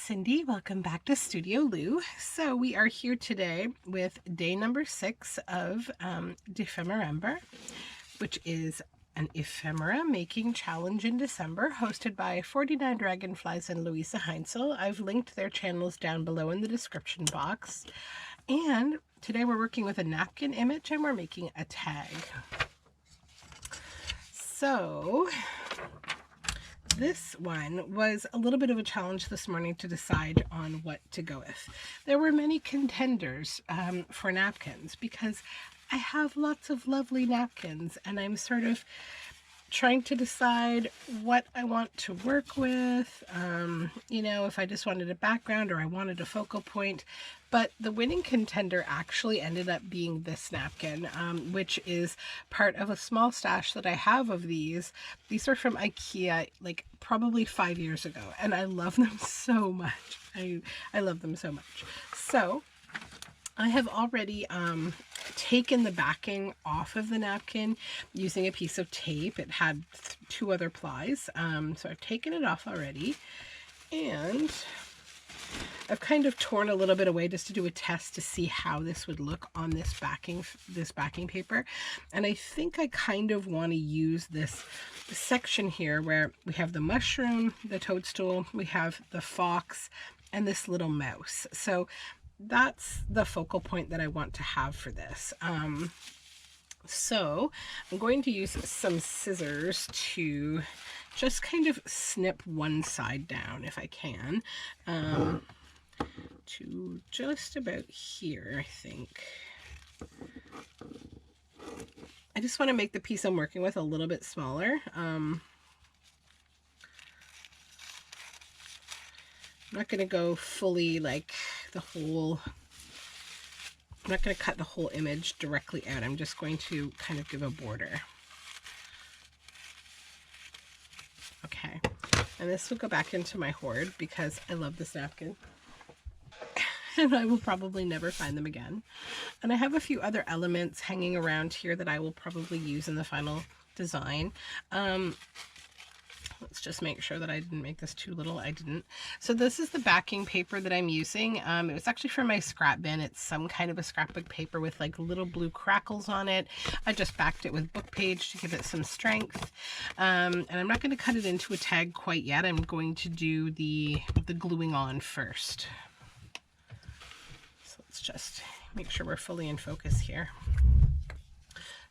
Cindy. Welcome back to Studioloo. So we are here today with day number 6 of DEPHEMEREMBER, which is an ephemera making challenge in December hosted by 49 Dragonflies and Louisa Heinzel. I've linked their channels down below in the description box. And today we're working with a napkin image and we're making a tag. So this one was a little bit of a challenge this morning to decide on what to go with. There were many contenders for napkins because I have lots of lovely napkins and I'm sort of trying to decide what I want to work with, you know, if I just wanted a background or I wanted a focal point. But the winning contender actually ended up being this napkin, which is part of a small stash that I have of these. These are from IKEA, like probably 5 years ago, and I love them so much. I love them so much. So I have already taken the backing off of the napkin using a piece of tape. It had 2 other plies, so I've taken it off already, and I've kind of torn a little bit away just to do a test to see how this would look on this backing paper. And I think I kind of want to use this section here where we have the mushroom, the toadstool, we have the fox, and this little mouse. So that's the focal point that I want to have for this. So I'm going to use some scissors to just kind of snip one side down if I can, to just about here, I think. I just want to make the piece I'm working with a little bit smaller. I'm not going to go fully like the whole, I'm not going to cut the whole image directly out. I'm just going to kind of give a border. Okay, and this will go back into my hoard because I love this napkin and I will probably never find them again. And I have a few other elements hanging around here that I will probably use in the final design. Let's just make sure that I didn't make this too little. I didn't. So this is the backing paper that I'm using. It was actually from my scrap bin. It's some kind of a scrapbook paper with like little blue crackles on it. I just backed it with book page to give it some strength. And I'm not going to cut it into a tag quite yet. I'm going to do the gluing on first. So let's just make sure we're fully in focus here.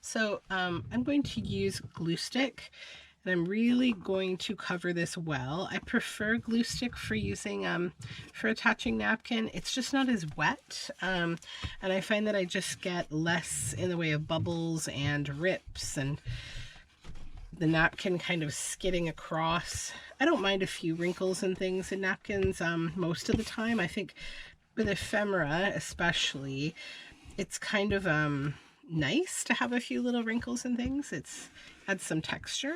So I'm going to use glue stick. And I'm really going to cover this well. I prefer glue stick for using, for attaching napkin. It's just not as wet. And I find that I just get less in the way of bubbles and rips and the napkin kind of skidding across. I don't mind a few wrinkles and things in napkins most of the time. I think with ephemera especially, it's kind of nice to have a few little wrinkles and things. It's adds some texture.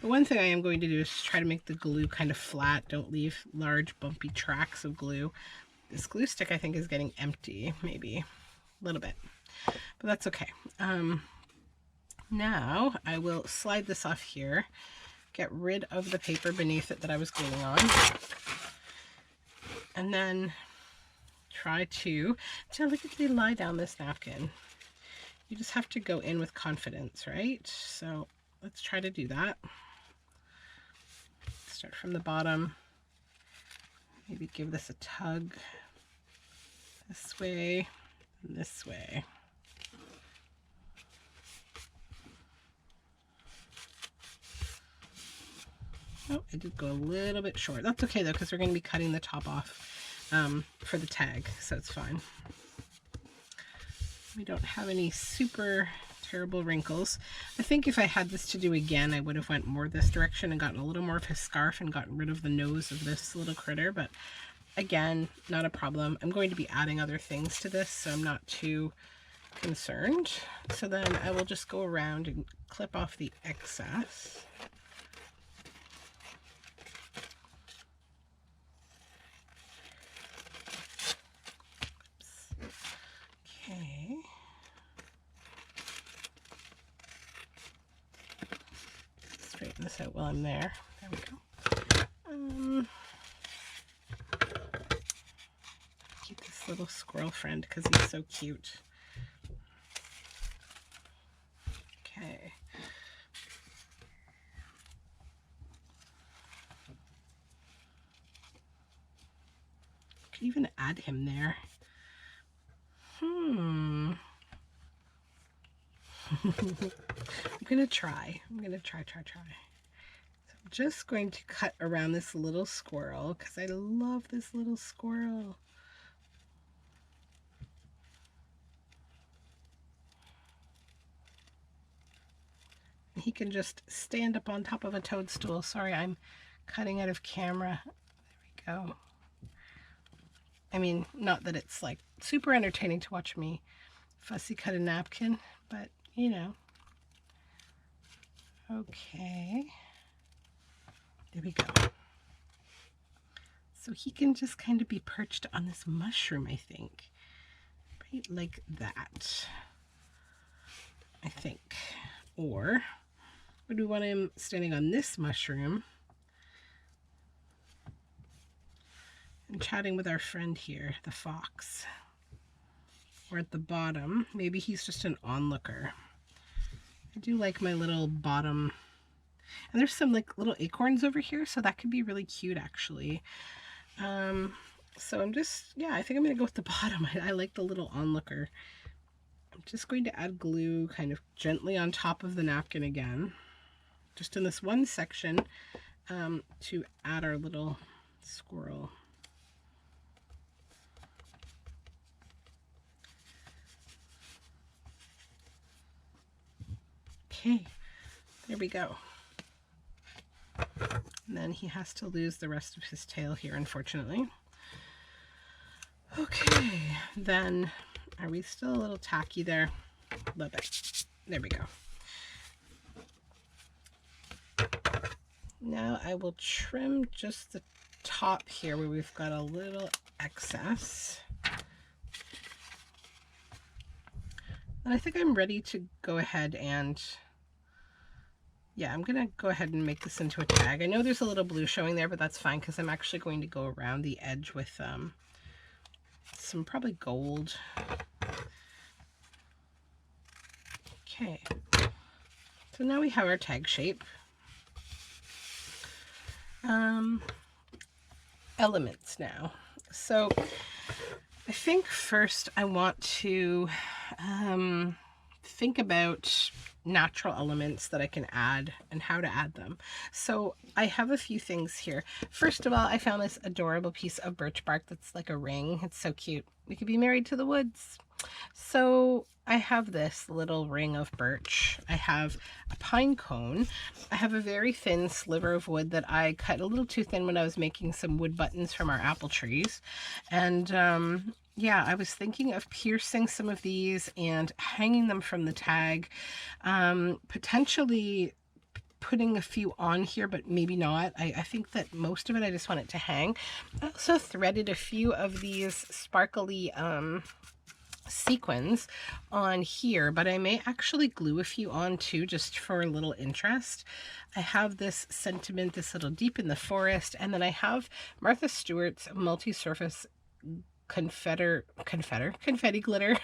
The one thing I am going to do is try to make the glue kind of flat. Don't leave large bumpy tracks of glue. This glue stick I think is getting empty, maybe a little bit, but that's okay. Now I will slide this off here, get rid of the paper beneath it that I was gluing on, and then try to delicately lie down this napkin. You just have to go in with confidence, right? So let's try to do that. Start from the bottom, maybe give this a tug this way and this way. Oh, I did go a little bit short. That's okay though, because we're going to be cutting the top off for the tag, so it's fine. We don't have any super terrible wrinkles. I think if I had this to do again, I would have went more this direction and gotten a little more of his scarf and gotten rid of the nose of this little critter, but again, not a problem. I'm going to be adding other things to this, so I'm not too concerned. So then I will just go around and clip off the excess. Okay. Straighten this out while I'm there. There we go. this little squirrel friend because he's so cute. Okay. Could even add him there. I'm gonna try. I'm gonna try. So I'm just going to cut around this little squirrel because I love this little squirrel. He can just stand up on top of a toadstool. Sorry, I'm cutting out of camera. There we go. I mean, not that it's like super entertaining to watch me fussy cut a napkin, but you know. Okay. There we go. So he can just kind of be perched on this mushroom, I think. Right like that. I think. Or would we want him standing on this mushroom and chatting with our friend here, the fox? Or at the bottom, maybe he's just an onlooker. I do like my little bottom, and there's some like little acorns over here, so that could be really cute actually. So I'm just, yeah, I think I'm gonna go with the bottom. I like the little onlooker. I'm just going to add glue kind of gently on top of the napkin again, just in this one section, to add our little squirrel. Okay, there we go. And then he has to lose the rest of his tail here, unfortunately. Okay, then are we still a little tacky there? A little bit. There we go. Now I will trim just the top here where we've got a little excess. And I think I'm ready to go ahead and, yeah, I'm going to go ahead and make this into a tag. I know there's a little blue showing there, but that's fine because I'm actually going to go around the edge with some probably gold. Okay, so now we have our tag shape. Elements now. So I think first I want to think about natural elements that I can add and how to add them. So I have a few things here. First of all, I found this adorable piece of birch bark that's like a ring. It's so cute. We could be married to the woods. So I have this little ring of birch. I have a pine cone. I have a very thin sliver of wood that I cut a little too thin when I was making some wood buttons from our apple trees. And yeah, I was thinking of piercing some of these and hanging them from the tag, potentially putting a few on here, but maybe not. I think that most of it I just want it to hang. I also threaded a few of these sparkly sequins on here, but I may actually glue a few on too, just for a little interest. I have this sentiment, this little deep in the forest, and then I have Martha Stewart's multi-surface confetti glitter.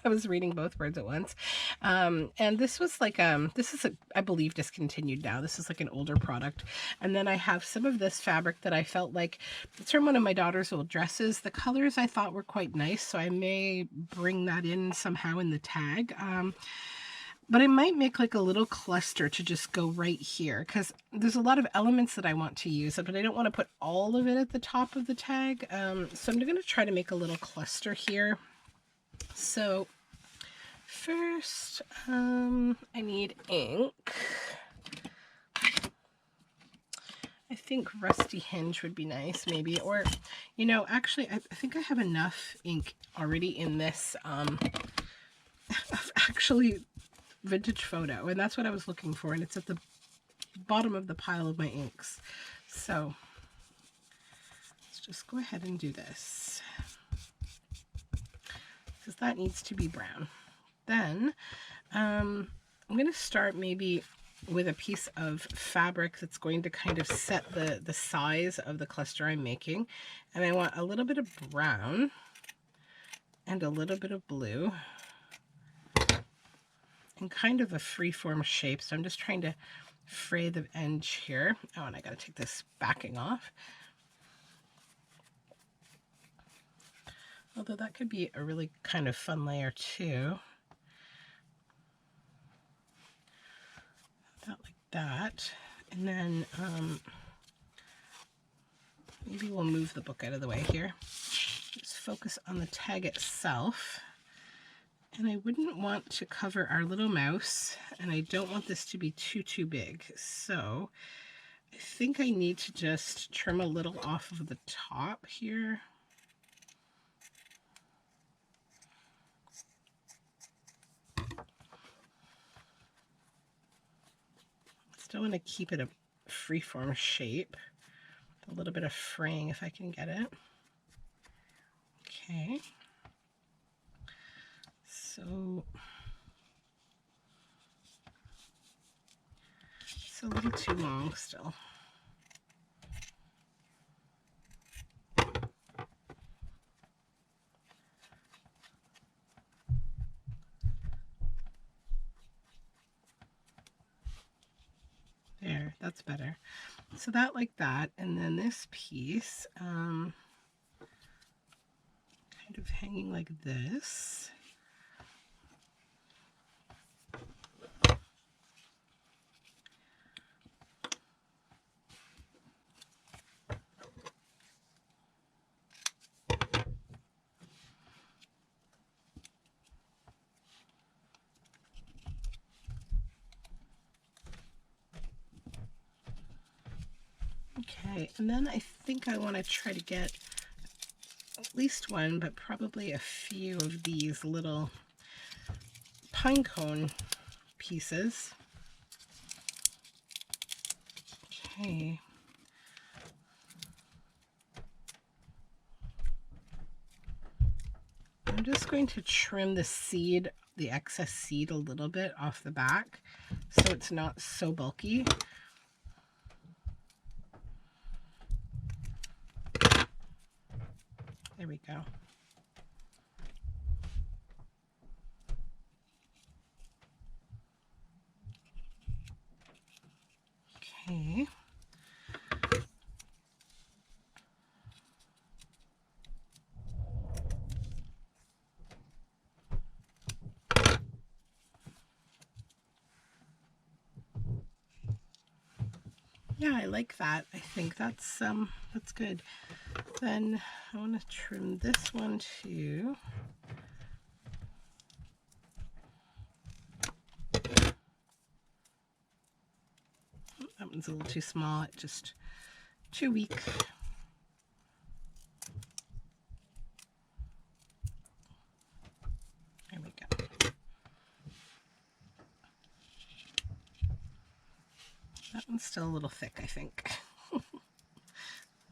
I was reading both words at once. And this was like, this is, I believe, discontinued now. This is like an older product. And then I have some of this fabric that I felt like, it's from one of my daughter's old dresses. The colors I thought were quite nice, so I may bring that in somehow in the tag. But I might make like a little cluster to just go right here, because there's a lot of elements that I want to use, but I don't want to put all of it at the top of the tag. So I'm going to try to make a little cluster here. So first, I need ink. I think Rusty Hinge would be nice, maybe. Or, you know, actually, I think I have enough ink already in this, actually, vintage photo, and that's what I was looking for, and it's at the bottom of the pile of my inks. So let's just go ahead and do this, because that needs to be brown. Then I'm going to start maybe with a piece of fabric that's going to kind of set the size of the cluster I'm making, and I want a little bit of brown and a little bit of blue in kind of a free-form shape. So I'm just trying to fray the edge here. Oh, and I got to take this backing off. Although that could be a really kind of fun layer too. That like that. And then maybe we'll move the book out of the way here. Just focus on the tag itself. And I wouldn't want to cover our little mouse, and I don't want this to be too big. So I think I need to just trim a little off of the top here. Still want to keep it a freeform shape. A little bit of fraying if I can get it. Okay. So it's a little too long still. There, that's better. So that like that, and then this piece kind of hanging like this. Okay, and then I think I want to try to get at least one, but probably a few of these little pine cone pieces. Okay. I'm just going to trim the seed, the excess seed a little bit off the back so it's not so bulky. There we go. Okay. Yeah, I like that. I think that's good. Then I want to trim this one too. That one's a little too small. It's just too weak. There we go. That one's still a little thick, I think.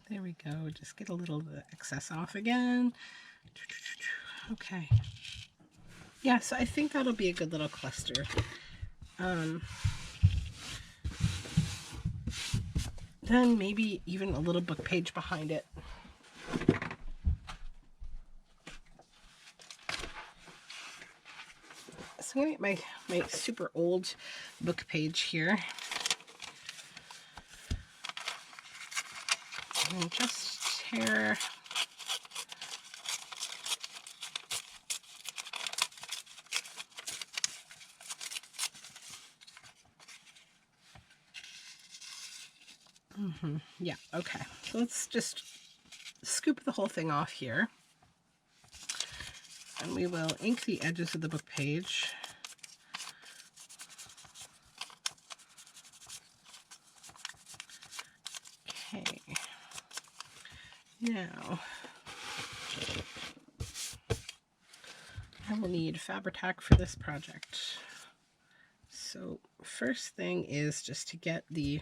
There we go. Just get a little of the excess off again. Okay. Yeah, so I think that'll be a good little cluster. Then maybe even a little book page behind it. So I'm going to get my super old book page here. And just tear yeah, okay. So let's just scoop the whole thing off here. And we will ink the edges of the book page. Okay. Now, I will need Fabri-Tac for this project. So first thing is just to get the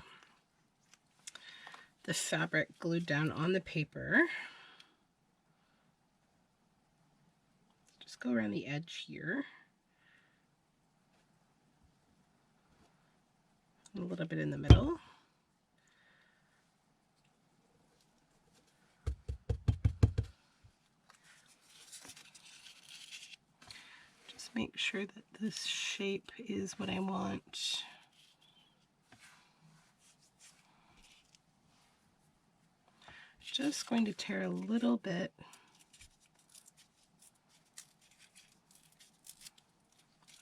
fabric glued down on the paper. Just go around the edge here. And a little bit in the middle. Just make sure that this shape is what I want. Just going to tear a little bit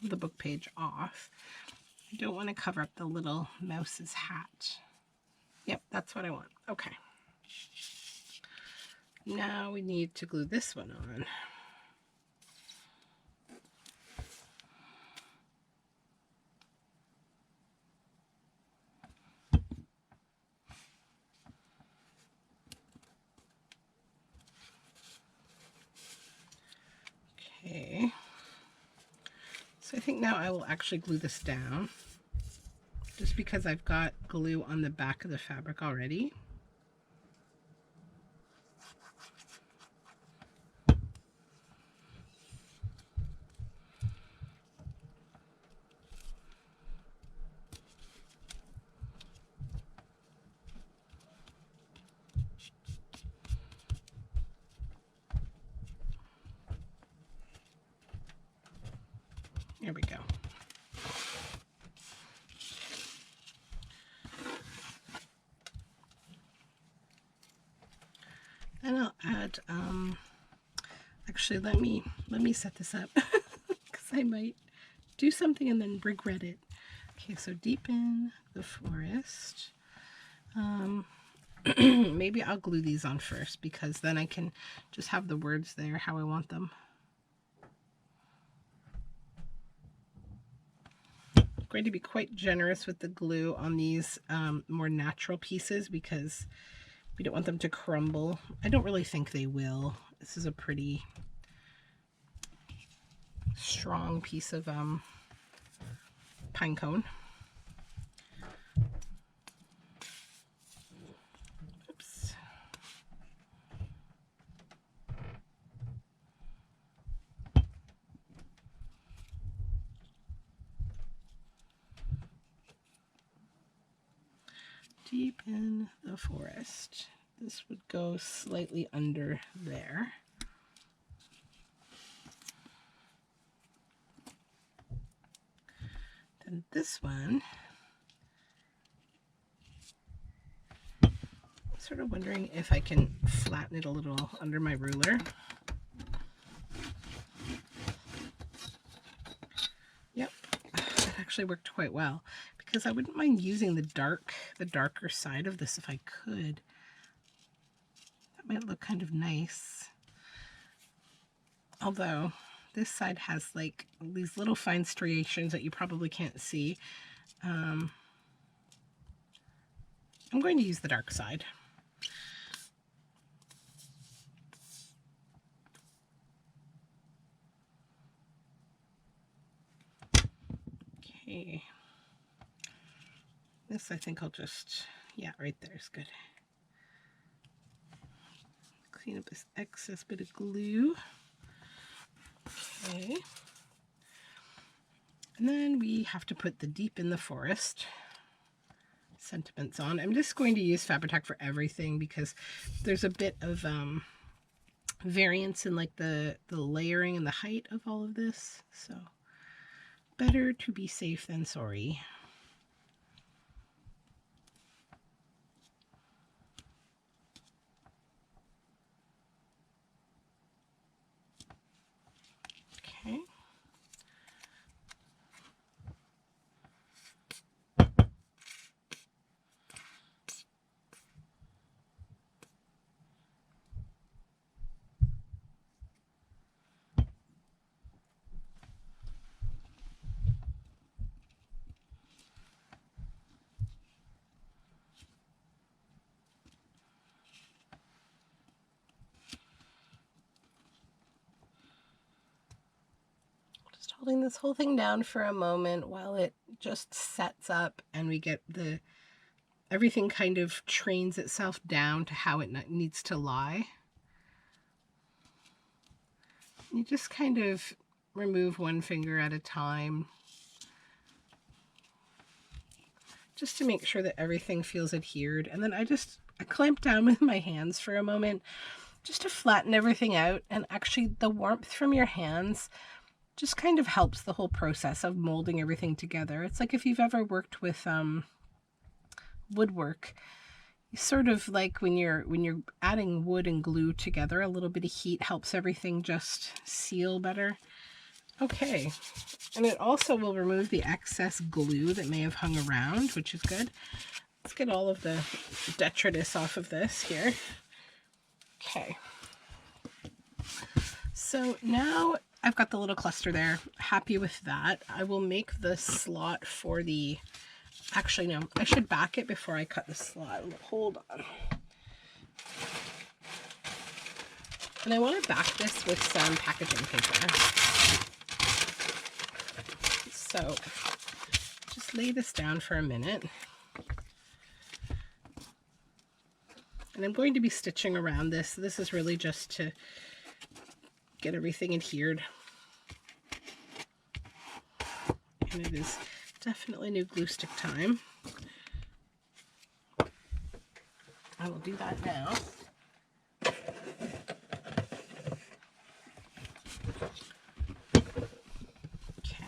of the book page off. I don't want to cover up the little mouse's hat. Yep, that's what I want. Okay. Now we need to glue this one on. Okay. So I think now I will actually glue this down, just because I've got glue on the back of the fabric already. There we go. Then I'll add, actually let me set this up because I might do something and then regret it. Okay, so deepen the forest. Maybe I'll glue these on first because then I can just have the words there how I want them. I'm going to be quite generous with the glue on these more natural pieces because we don't want them to crumble. I don't really think they will. This is a pretty strong piece of pine cone. Oops. Deepen the forest. This would go slightly under there. Then this one, I'm sort of wondering if I can flatten it a little under my ruler. Yep, that actually worked quite well because I wouldn't mind using the darker side of this if I could. That might look kind of nice. Although this side has like these little fine striations that you probably can't see. I'm going to use the dark side. Okay. This I think I'll just, yeah, right there is good. Clean up this excess bit of glue. Okay. And then we have to put the deep in the forest sentiments on. I'm just going to use Fabri-Tac for everything because there's a bit of variance in like the layering and the height of all of this. So better to be safe than sorry. Okay. Holding this whole thing down for a moment while it just sets up and we get everything kind of trains itself down to how it needs to lie. You just kind of remove one finger at a time just to make sure that everything feels adhered. And then I clamp down with my hands for a moment just to flatten everything out. And actually the warmth from your hands just kind of helps the whole process of molding everything together. It's like if you've ever worked with woodwork, sort of like when you're adding wood and glue together, a little bit of heat helps everything just seal better. Okay, and it also will remove the excess glue that may have hung around, which is good. Let's get all of the detritus off of this here. Okay, so now I've got the little cluster there. Happy with that. I will make the slot for the, actually no, I should back it before I cut the slot. Hold on. And I want to back this with some packaging paper. So just lay this down for a minute. And I'm going to be stitching around this. This is really just to get everything adhered. And it is definitely new glue stick time. I will do that now. Okay.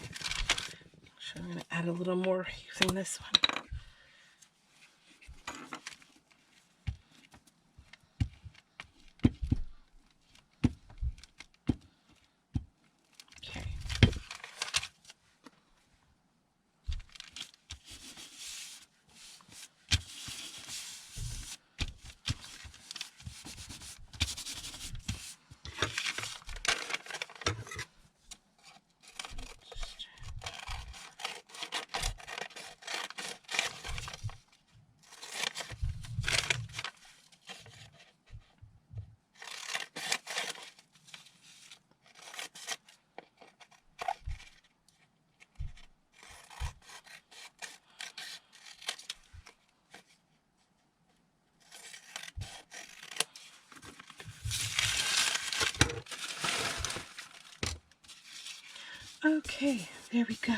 So I'm going to add a little more using this one. Okay, there we go.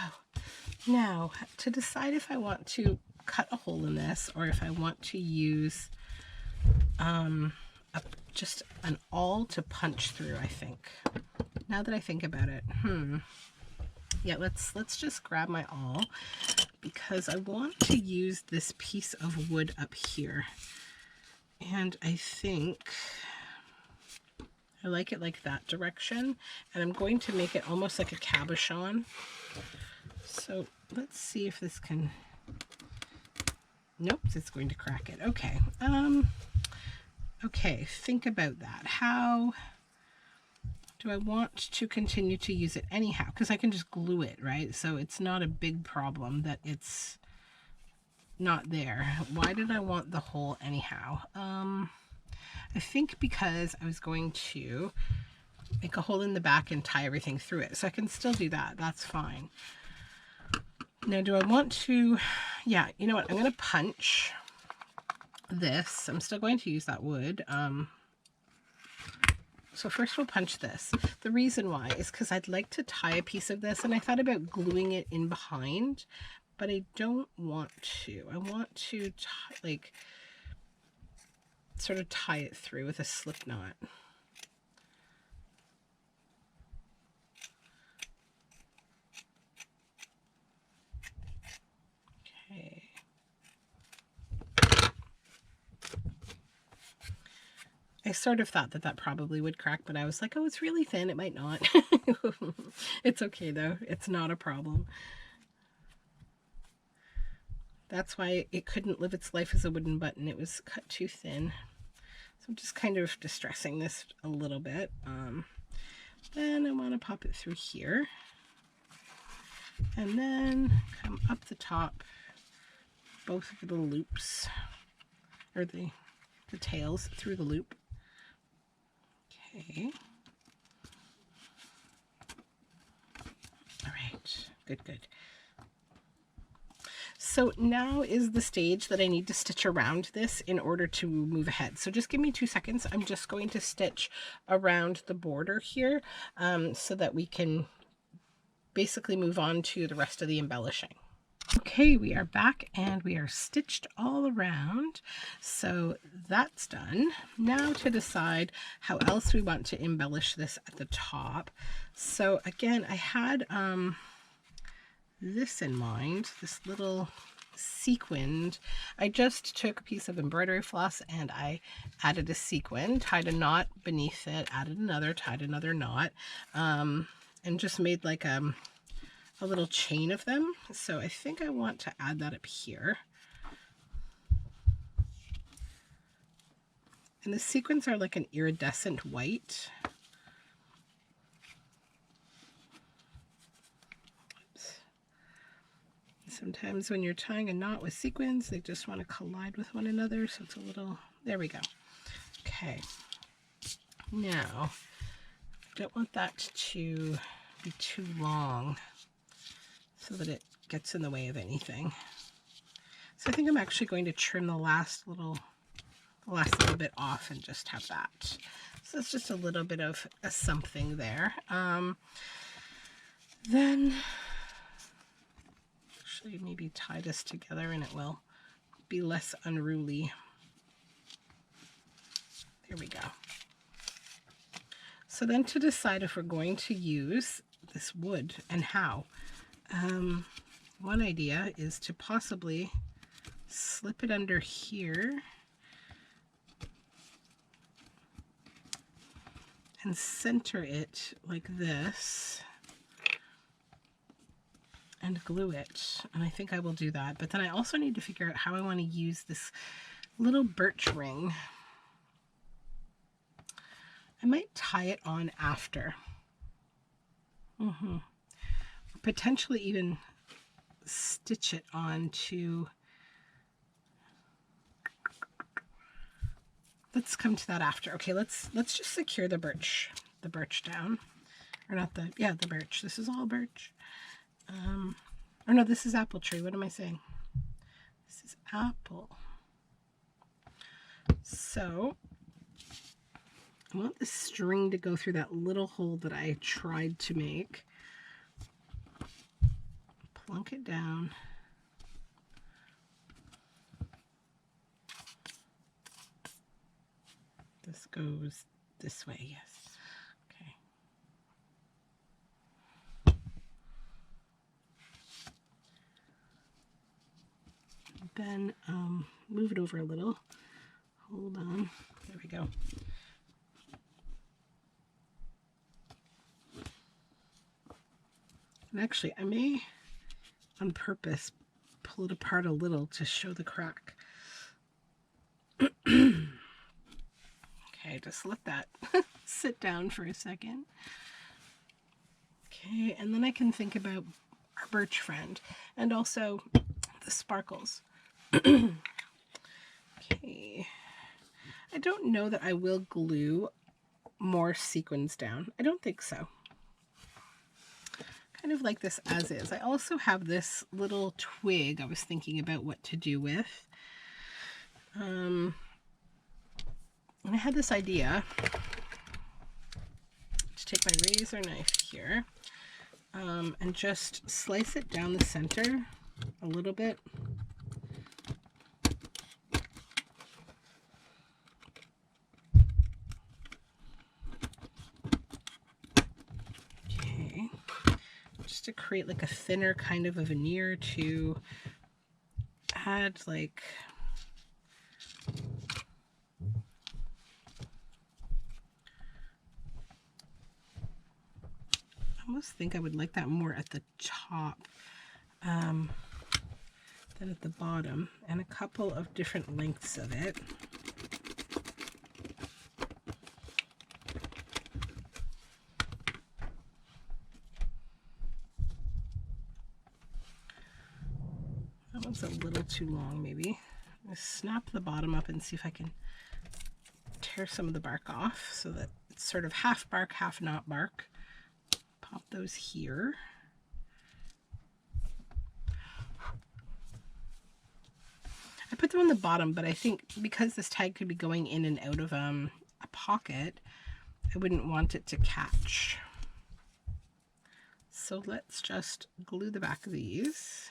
Now, to decide if I want to cut a hole in this or if I want to use just an awl to punch through, I think. Now that I think about it, yeah, let's just grab my awl because I want to use this piece of wood up here. And I think I like it like that direction, and I'm going to make it almost like a cabochon. So let's see if this can, nope, it's going to crack it. Okay, okay, think about that. How do I want to continue to use it anyhow? Because I can just glue it, right? So it's not a big problem that it's not there. Why did I want the hole anyhow? I think because I was going to make a hole in the back and tie everything through it. So I can still do that. That's fine. Now, do I want to, yeah, you know what? I'm going to punch this. I'm still going to use that wood. So first we'll punch this. The reason why is because I'd like to tie a piece of this, and I thought about gluing it in behind, but I don't want to. I want to like sort of tie it through with a slip knot. Okay. I sort of thought that probably would crack, but I was like, oh, it's really thin. It might not. It's okay though. It's not a problem. That's why it couldn't live its life as a wooden button. It was cut too thin. So I'm just kind of distressing this a little bit. Then I want to pop it through here. And then come up the top, both of the loops, or the tails through the loop. Okay. All right, good, good. So now is the stage that I need to stitch around this in order to move ahead. So just give me 2 seconds. I'm just going to stitch around the border here so that we can basically move on to the rest of the embellishing. Okay, we are back and we are stitched all around. So that's done. Now to decide how else we want to embellish this at the top. So again, I had this in mind, this little sequined. I just took a piece of embroidery floss and I added a sequin, tied a knot beneath it, added another, tied another knot, and just made like a little chain of them. So I think I want to add that up here. And the sequins are like an iridescent white. Oops. Sometimes when you're tying a knot with sequins, they just want to collide with one another. So it's a little, there we go. Okay. Now, I don't want that to be too long so that it gets in the way of anything. So I think I'm actually going to trim the last little bit off and just have that. So it's just a little bit of a something there. Then actually maybe tie this together and it will be less unruly. There we go. So then to decide if we're going to use this wood and how. One idea is to possibly slip it under here and center it like this and glue it. And I think I will do that. But then I also need to figure out how I want to use this little birch ring. I might tie it on after. Potentially even stitch it onto. Let's come to that after. Okay, let's just secure the birch down. Or not the, yeah, the birch. This is all birch. Or no, this is apple tree. What am I saying? This is apple. So I want the string to go through that little hole that I tried to make. Plunk it down. This goes this way, yes. Okay. Then move it over a little. Hold on. There we go. And actually, I may, on purpose, pull it apart a little to show the crack. Okay, just let that sit down for a second. Okay, and then I can think about our birch friend and also the sparkles. Okay, I don't know that I will glue more sequins down. I don't think so. Kind of like this as is. I also have this little twig I was thinking about what to do with. And I had this idea to take my razor knife here and just slice it down the center a little bit. To create like a thinner kind of a veneer to add like I almost think I would like that more at the top than at the bottom, and a couple of different lengths of it. A little too long, maybe. Just snap the bottom up and see if I can tear some of the bark off so that it's sort of half bark, half not bark. Pop those here. I put them on the bottom, but I think because this tag could be going in and out of a pocket, I wouldn't want it to catch. So let's just glue the back of these.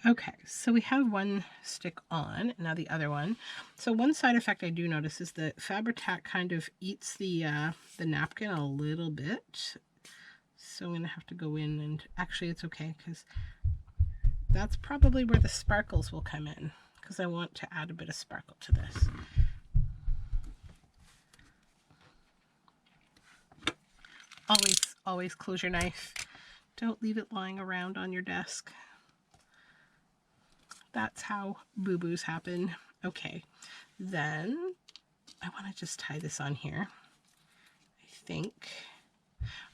Okay, so we have one stick on, now the other one. So one side effect I do notice is the Fabri-Tac kind of eats the napkin a little bit. So I'm going to have to go in and, actually it's okay because that's probably where the sparkles will come in, because I want to add a bit of sparkle to this. Always close your knife. Don't leave it lying around on your desk. That's how boo-boos happen. Okay, then I want to just tie this on here, I think.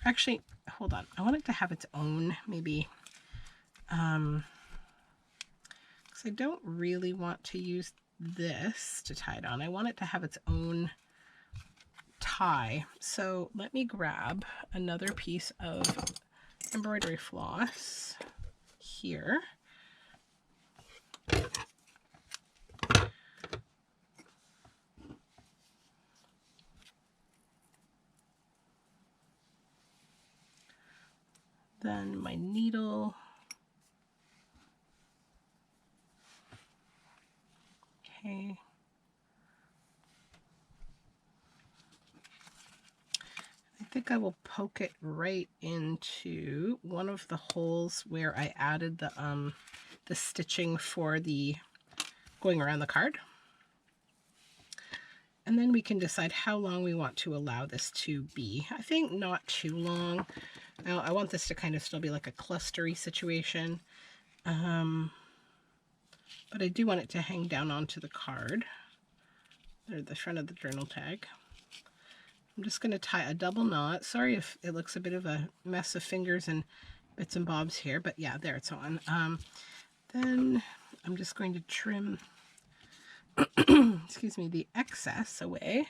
Actually, hold on. I want it to have its own, maybe, because I don't really want to use this to tie it on. I want it to have its own tie. So let me grab another piece of embroidery floss here. Then my needle. Okay. I think I will poke it right into one of the holes where I added the stitching for the going around the card. And then we can decide how long we want to allow this to be. I think not too long. Now, I want this to kind of still be like a clustery situation. But I do want it to hang down onto the card, or the front of the journal tag. I'm just going to tie a double knot. Sorry if it looks a bit of a mess of fingers and bits and bobs here, but yeah, there it's on. Then I'm just going to trim excuse me, the excess away.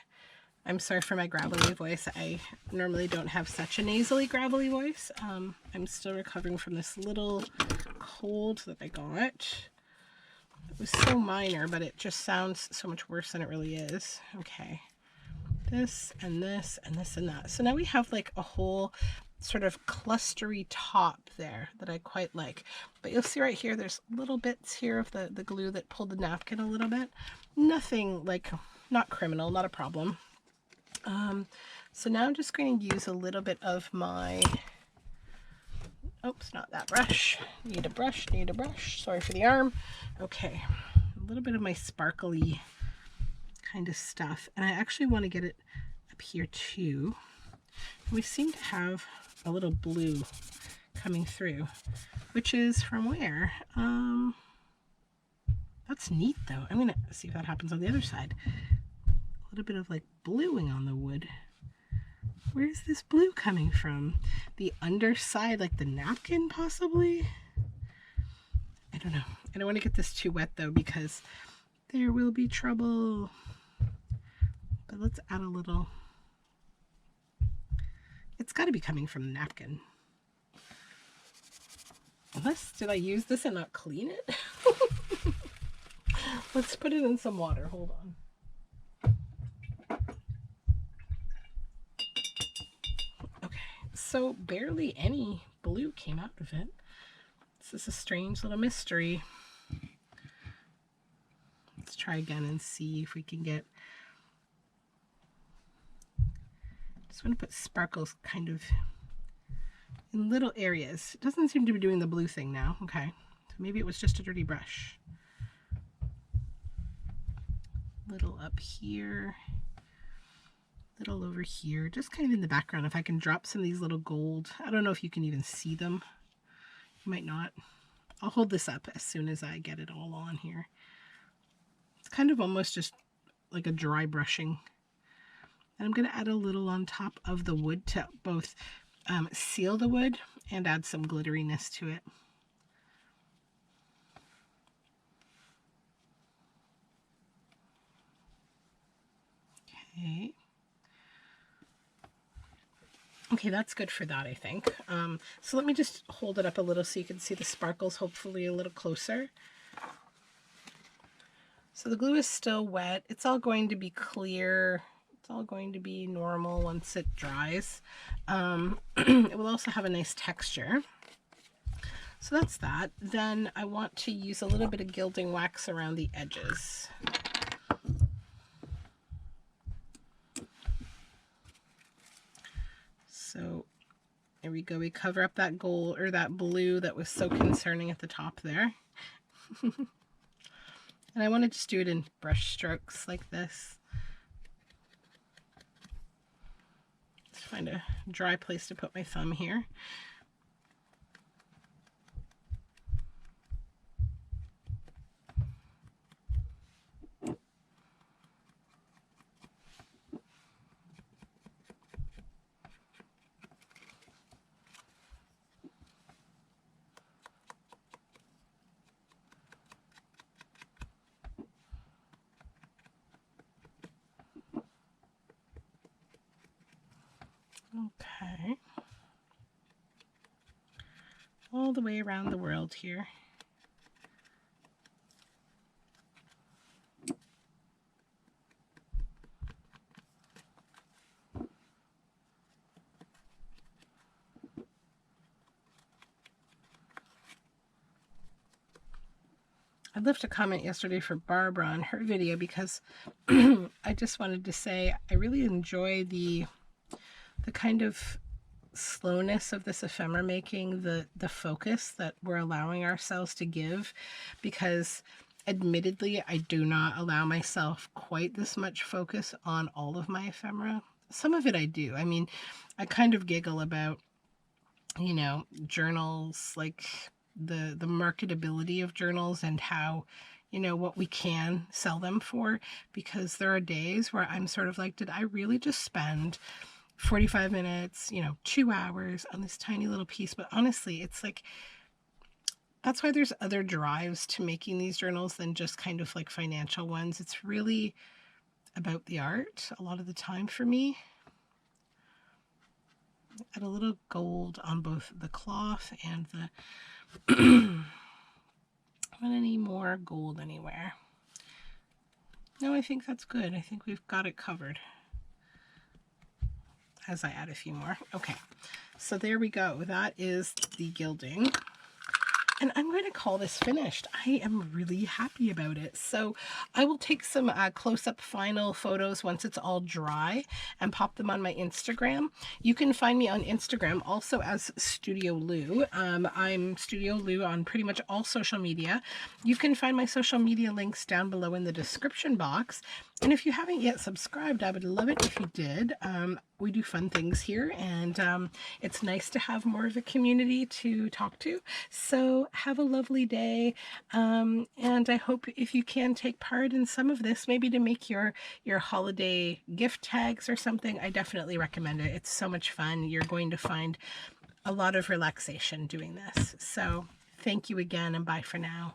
I'm sorry for my gravelly voice. I normally don't have such a nasally gravelly voice. I'm still recovering from this little cold that I got. It was so minor, but it just sounds so much worse than it really is. Okay, this and this and this and that. So now we have like a whole sort of clustery top there that I quite like. But you'll see right here, there's little bits here of the glue that pulled the napkin a little bit. Nothing like, not criminal, not a problem. So now I'm just going to use a little bit of my, oops, not that brush. Need a brush, need a brush. Sorry for the arm. Okay, a little bit of my sparkly kind of stuff. And I actually want to get it up here too. We seem to have a little blue coming through, which is from where? That's neat though. I'm gonna see if that happens on the other side. A little bit of like bluing on the wood. Where's this blue coming from? The underside, like the napkin possibly? I don't know. I don't want to get this too wet though, because there will be trouble. But let's add a little. It's got to be coming from the napkin. Unless, did I use this and not clean it? Let's put it in some water. Hold on. Okay, so barely any blue came out of it. This is a strange little mystery. Let's try again and see if we can get. Just want to put sparkles kind of in little areas. It doesn't seem to be doing the blue thing now. Okay, so maybe it was just a dirty brush. Little up here, little over here, just kind of in the background. If I can drop some of these little gold, I don't know if you can even see them. You might not. I'll hold this up as soon as I get it all on here. It's kind of almost just like a dry brushing. And I'm going to add a little on top of the wood to both seal the wood and add some glitteriness to it. Okay. Okay, that's good for that, I think. So let me just hold it up a little so you can see the sparkles, hopefully a little closer. So the glue is still wet. It's all going to be clear. It's all going to be normal once it dries. It will also have a nice texture. So that's that. Then I want to use a little bit of gilding wax around the edges. So there we go. We cover up that gold or that blue that was so concerning at the top there. And I want to just do it in brush strokes like this. Let's find a dry place to put my thumb here. Okay. All the way around the world here. I left a comment yesterday for Barbara on her video because I just wanted to say I really enjoy the kind of slowness of this ephemera making, the focus that we're allowing ourselves to give, because admittedly I do not allow myself quite this much focus on all of my ephemera. Some of it I do. I mean, I kind of giggle about, you know, journals, like the marketability of journals and how, you know, what we can sell them for, because there are days where I'm sort of like, did I really just spend 45 minutes, you know, 2 hours on this tiny little piece? But honestly, it's like, that's why there's other drives to making these journals than just kind of like financial ones. It's really about the art a lot of the time for me. Add a little gold on both the cloth and the I don't want any more gold anywhere. No, I think that's good. I think we've got it covered. As I add a few more. Okay, so there we go. That is the gilding. And I'm going to call this finished. I am really happy about it. So I will take some close-up final photos once it's all dry and pop them on my Instagram. You can find me on Instagram also as Studioloo. I'm Studioloo on pretty much all social media. You can find my social media links down below in the description box. And if you haven't yet subscribed, I would love it if you did. We do fun things here, and it's nice to have more of a community to talk to. So have a lovely day, and I hope if you can take part in some of this, maybe to make your holiday gift tags or something. I definitely recommend it. It's so much fun. You're going to find a lot of relaxation doing this. So thank you again, and bye for now.